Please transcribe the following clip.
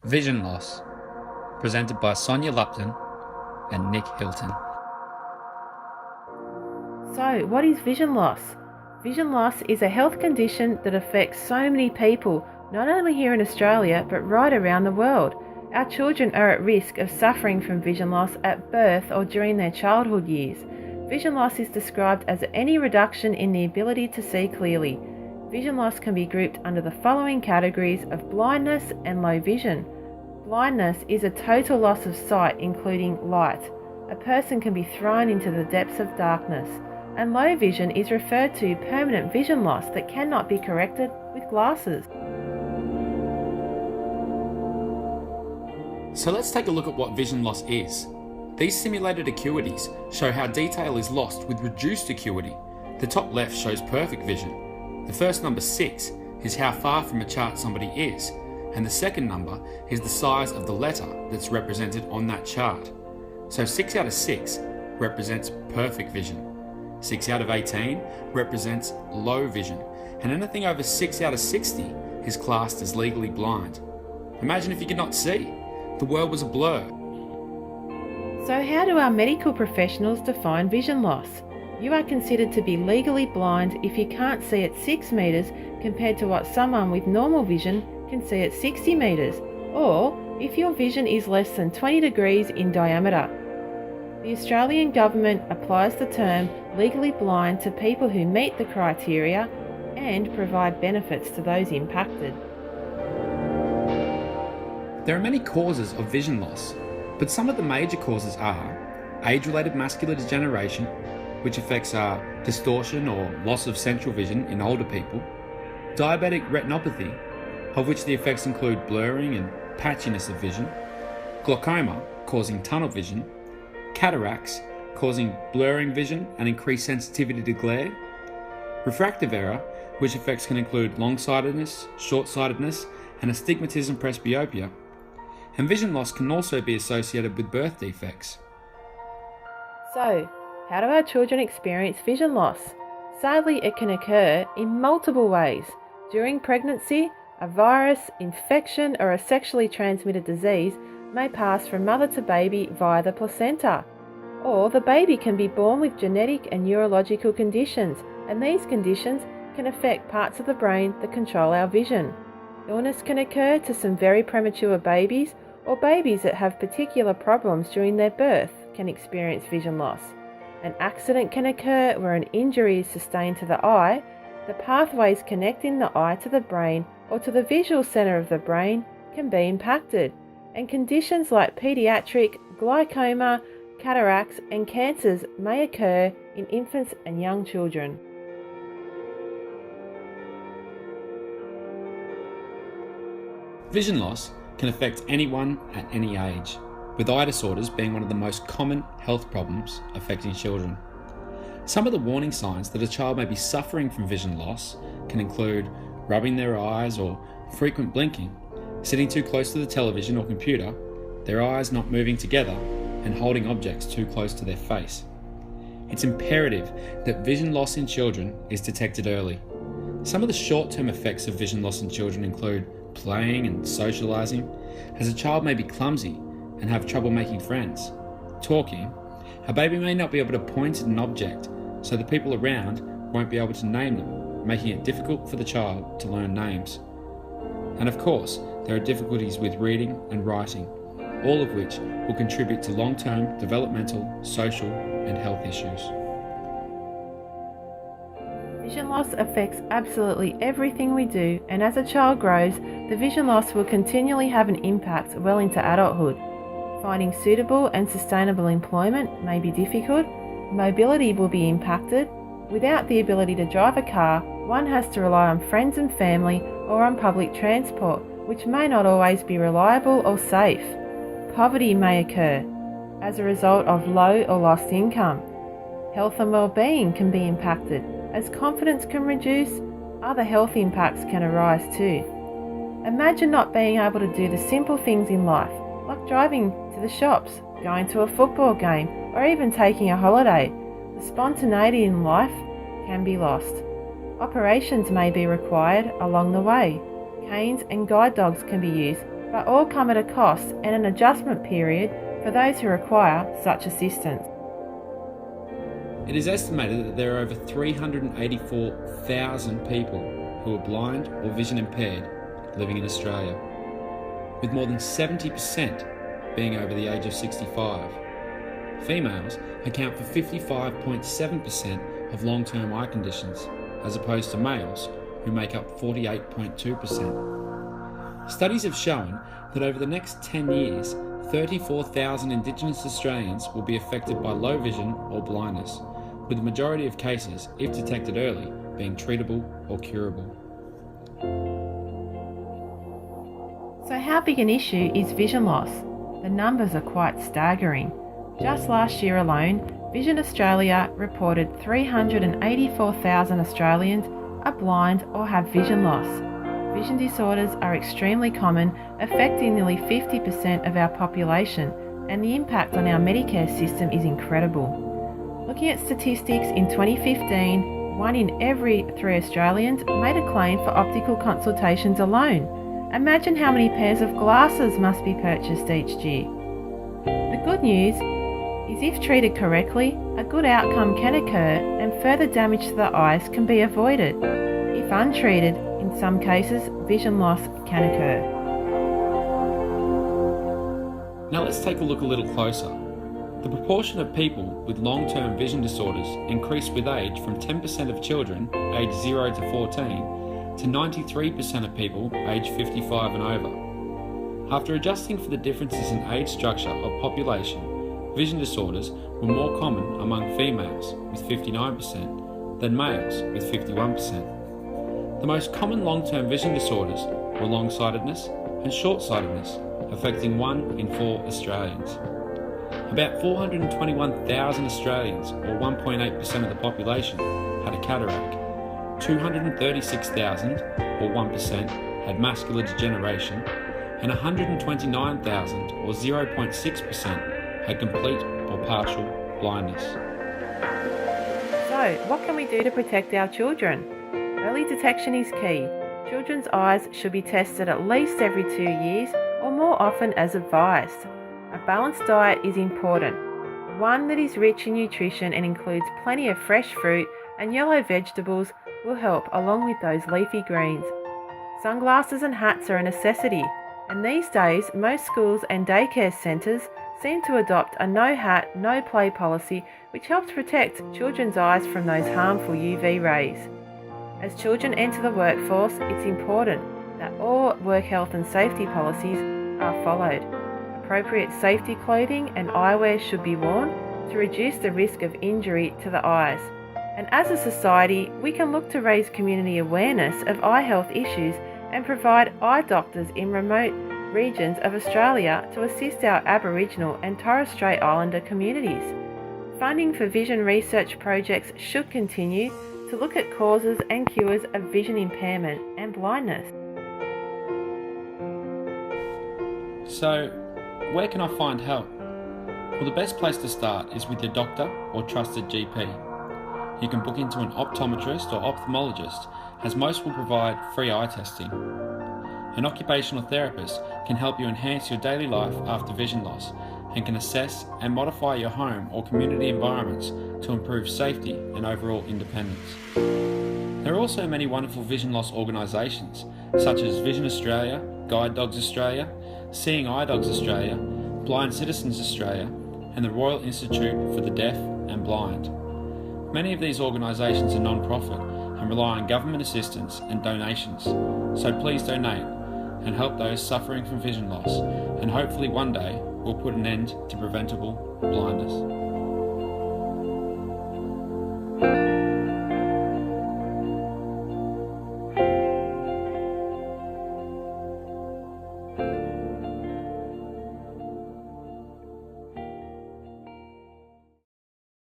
Vision Loss, presented by Sonya Lupton and Nick Hilton. So, what is vision loss? Vision loss is a health condition that affects so many people, not only here in Australia, but right around the world. Our children are at risk of suffering from vision loss at birth or during their childhood years. Vision loss is described as any reduction in the ability to see clearly. Vision loss can be grouped under the following categories of blindness and low vision. Blindness is a total loss of sight, including light. A person can be thrown into the depths of darkness. And low vision is referred to permanent vision loss that cannot be corrected with glasses. So let's take a look at what vision loss is. These simulated acuities show how detail is lost with reduced acuity. The top left shows perfect vision. The first number 6 is how far from a chart somebody is, and the second number is the size of the letter that's represented on that chart. So 6 out of 6 represents perfect vision. 6 out of 18 represents low vision, and anything over 6 out of 60 is classed as legally blind. Imagine if you could not see. The world was a blur. So how do our medical professionals define vision loss? You are considered to be legally blind if you can't see at 6 metres compared to what someone with normal vision can see at 60 metres, or if your vision is less than 20 degrees in diameter. The Australian government applies the term legally blind to people who meet the criteria and provide benefits to those impacted. There are many causes of vision loss, but some of the major causes are age-related macular degeneration, which affects distortion or loss of central vision in older people, diabetic retinopathy, of which the effects include blurring and patchiness of vision, glaucoma, causing tunnel vision, cataracts, causing blurring vision and increased sensitivity to glare, refractive error, which effects can include long-sightedness, short-sightedness, and astigmatism presbyopia, and vision loss can also be associated with birth defects. So, how do our children experience vision loss? Sadly, it can occur in multiple ways. During pregnancy, a virus, infection, or a sexually transmitted disease may pass from mother to baby via the placenta. Or the baby can be born with genetic and neurological conditions, and these conditions can affect parts of the brain that control our vision. Illness can occur to some very premature babies, or babies that have particular problems during their birth can experience vision loss. An accident can occur where an injury is sustained to the eye. The pathways connecting the eye to the brain or to the visual center of the brain can be impacted, and conditions like pediatric, glaucoma, cataracts and cancers may occur in infants and young children. Vision loss can affect anyone at any age, with eye disorders being one of the most common health problems affecting children. Some of the warning signs that a child may be suffering from vision loss can include rubbing their eyes or frequent blinking, sitting too close to the television or computer, their eyes not moving together, and holding objects too close to their face. It's imperative that vision loss in children is detected early. Some of the short-term effects of vision loss in children include playing and socializing, as a child may be clumsy and have trouble making friends. Talking, a baby may not be able to point at an object, so the people around won't be able to name them, making it difficult for the child to learn names. And of course, there are difficulties with reading and writing, all of which will contribute to long-term developmental, social, and health issues. Vision loss affects absolutely everything we do, and as a child grows, the vision loss will continually have an impact well into adulthood. Finding suitable and sustainable employment may be difficult. Mobility will be impacted. Without the ability to drive a car, one has to rely on friends and family or on public transport, which may not always be reliable or safe. Poverty may occur as a result of low or lost income. Health and well-being can be impacted. As confidence can reduce, other health impacts can arise too. Imagine not being able to do the simple things in life, like driving to the shops, going to a football game, or even taking a holiday. The spontaneity in life can be lost. Operations may be required along the way. Canes and guide dogs can be used, but all come at a cost and an adjustment period for those who require such assistance. It is estimated that there are over 384,000 people who are blind or vision impaired living in Australia, with more than 70% being over the age of 65. Females account for 55.7% of long-term eye conditions, as opposed to males, who make up 48.2%. Studies have shown that over the next 10 years, 34,000 Indigenous Australians will be affected by low vision or blindness, with the majority of cases, if detected early, being treatable or curable. So how big an issue is vision loss? The numbers are quite staggering. Just last year alone, Vision Australia reported 384,000 Australians are blind or have vision loss. Vision disorders are extremely common, affecting nearly 50% of our population, and the impact on our Medicare system is incredible. Looking at statistics, in 2015, 1 in every 3 Australians made a claim for optical consultations alone. Imagine how many pairs of glasses must be purchased each year. The good news is, if treated correctly, a good outcome can occur and further damage to the eyes can be avoided. If untreated, in some cases, vision loss can occur. Now let's take a look a little closer. The proportion of people with long-term vision disorders increased with age from 10% of children aged 0 to 14 to 93% of people aged 55 and over. After adjusting for the differences in age structure of population, vision disorders were more common among females with 59% than males with 51%. The most common long-term vision disorders were long-sightedness and short-sightedness, affecting 1 in 4 Australians. About 421,000 Australians, or 1.8% of the population, had a cataract. 236,000, or 1%, had macular degeneration, and 129,000, or 0.6%, had complete or partial blindness. So, what can we do to protect our children? Early detection is key. Children's eyes should be tested at least every 2 years or more often as advised. A balanced diet is important, one that is rich in nutrition and includes plenty of fresh fruit and yellow vegetables will help, along with those leafy greens. Sunglasses and hats are a necessity, and these days most schools and daycare centres seem to adopt a no hat, no play policy, which helps protect children's eyes from those harmful UV rays. As children enter the workforce, it's important that all work health and safety policies are followed. Appropriate safety clothing and eyewear should be worn to reduce the risk of injury to the eyes. And as a society, we can look to raise community awareness of eye health issues and provide eye doctors in remote regions of Australia to assist our Aboriginal and Torres Strait Islander communities. Funding for vision research projects should continue to look at causes and cures of vision impairment and blindness. So, where can I find help? Well, the best place to start is with your doctor or trusted GP. You can book into an optometrist or ophthalmologist, as most will provide free eye testing. An occupational therapist can help you enhance your daily life after vision loss and can assess and modify your home or community environments to improve safety and overall independence. There are also many wonderful vision loss organisations such as Vision Australia, Guide Dogs Australia, Seeing Eye Dogs Australia, Blind Citizens Australia, and the Royal Institute for the Deaf and Blind. Many of these organisations are non-profit and rely on government assistance and donations, so please donate and help those suffering from vision loss, and hopefully one day we'll put an end to preventable blindness.